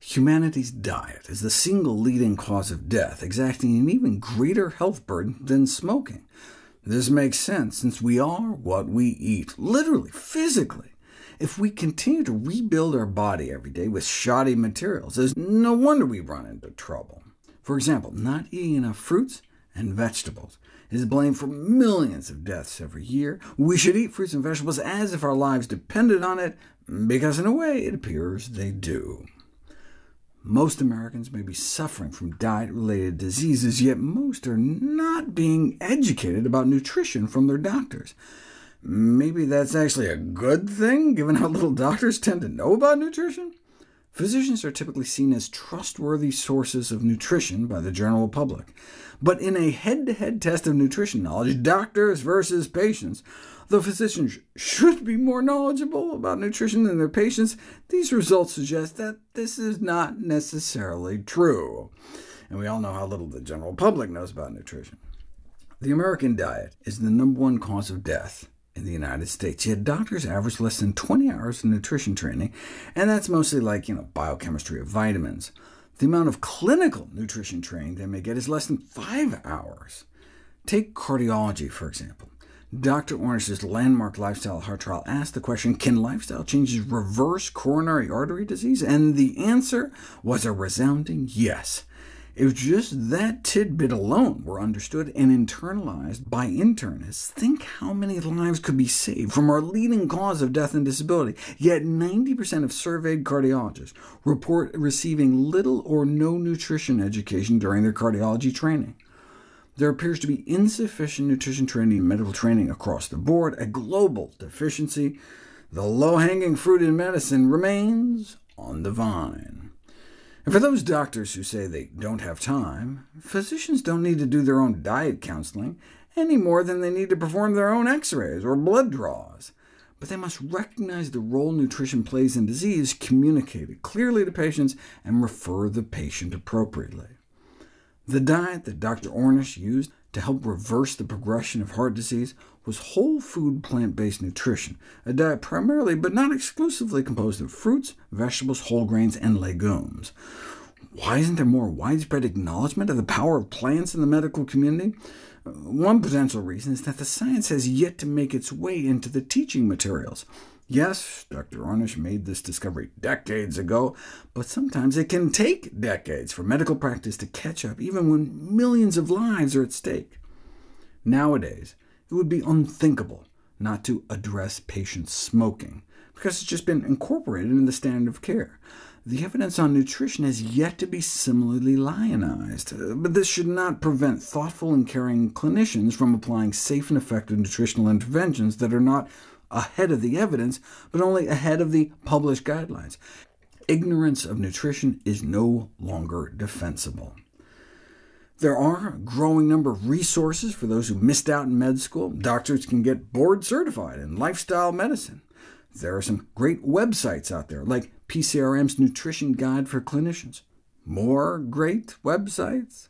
Humanity's diet is the single leading cause of death, exacting an even greater health burden than smoking. This makes sense, since we are what we eat, literally, physically. If we continue to rebuild our body every day with shoddy materials, there's no wonder we run into trouble. For example, not eating enough fruits and vegetables is blamed for millions of deaths every year. We should eat fruits and vegetables as if our lives depended on it, because in a way it appears they do. Most Americans may be suffering from diet-related diseases, yet most are not being educated about nutrition from their doctors. Maybe that's actually a good thing, given how little doctors tend to know about nutrition? Physicians are typically seen as trustworthy sources of nutrition by the general public. But in a head-to-head test of nutrition knowledge, doctors versus patients, though physicians should be more knowledgeable about nutrition than their patients, these results suggest that this is not necessarily true. And we all know how little the general public knows about nutrition. The American diet is the #1 cause of death in the United States, yet doctors average less than 20 hours of nutrition training, and that's mostly like biochemistry of vitamins. The amount of clinical nutrition training they may get is less than 5 hours. Take cardiology, for example. Dr. Ornish's landmark lifestyle heart trial asked the question, can lifestyle changes reverse coronary artery disease? And the answer was a resounding yes. If just that tidbit alone were understood and internalized by internists, think how many lives could be saved from our leading cause of death and disability. Yet 90% of surveyed cardiologists report receiving little or no nutrition education during their cardiology training. There appears to be insufficient nutrition training and medical training across the board, a global deficiency. The low-hanging fruit in medicine remains on the vine. And for those doctors who say they don't have time, physicians don't need to do their own diet counseling any more than they need to perform their own x-rays or blood draws. But they must recognize the role nutrition plays in disease, communicate it clearly to patients, and refer the patient appropriately. The diet that Dr. Ornish used to help reverse the progression of heart disease was whole food plant-based nutrition, a diet primarily but not exclusively composed of fruits, vegetables, whole grains, and legumes. Why isn't there more widespread acknowledgement of the power of plants in the medical community? One potential reason is that the science has yet to make its way into the teaching materials. Yes, Dr. Ornish made this discovery decades ago, but sometimes it can take decades for medical practice to catch up, even when millions of lives are at stake. Nowadays, it would be unthinkable not to address patients smoking, because it's just been incorporated in the standard of care. The evidence on nutrition has yet to be similarly lionized, but this should not prevent thoughtful and caring clinicians from applying safe and effective nutritional interventions that are not ahead of the evidence, but only ahead of the published guidelines. Ignorance of nutrition is no longer defensible. There are a growing number of resources for those who missed out in med school. Doctors can get board certified in lifestyle medicine. There are some great websites out there, like PCRM's Nutrition Guide for Clinicians. More great websites?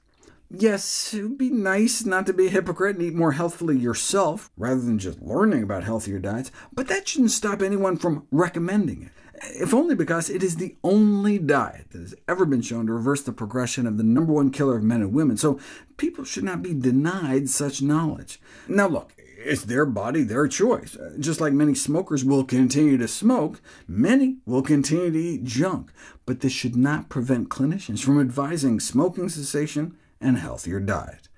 Yes, it would be nice not to be a hypocrite and eat more healthfully yourself, rather than just learning about healthier diets, but that shouldn't stop anyone from recommending it, if only because it is the only diet that has ever been shown to reverse the progression of the #1 killer of men and women, so people should not be denied such knowledge. Now look, it's their body, their choice. Just like many smokers will continue to smoke, many will continue to eat junk, but this should not prevent clinicians from advising smoking cessation and healthier diet.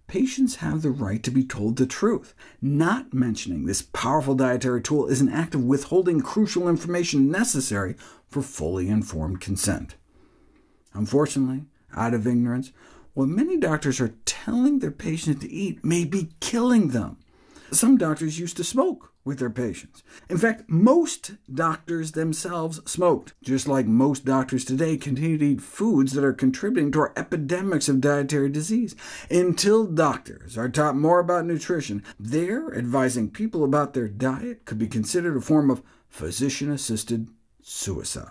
Patients have the right to be told the truth. Not mentioning this powerful dietary tool is an act of withholding crucial information necessary for fully informed consent. Unfortunately, out of ignorance, what many doctors are telling their patients to eat may be killing them. Some doctors used to smoke with their patients. In fact, most doctors themselves smoked, just like most doctors today continue to eat foods that are contributing to our epidemics of dietary disease. Until doctors are taught more about nutrition, their advising people about their diet could be considered a form of physician-assisted suicide.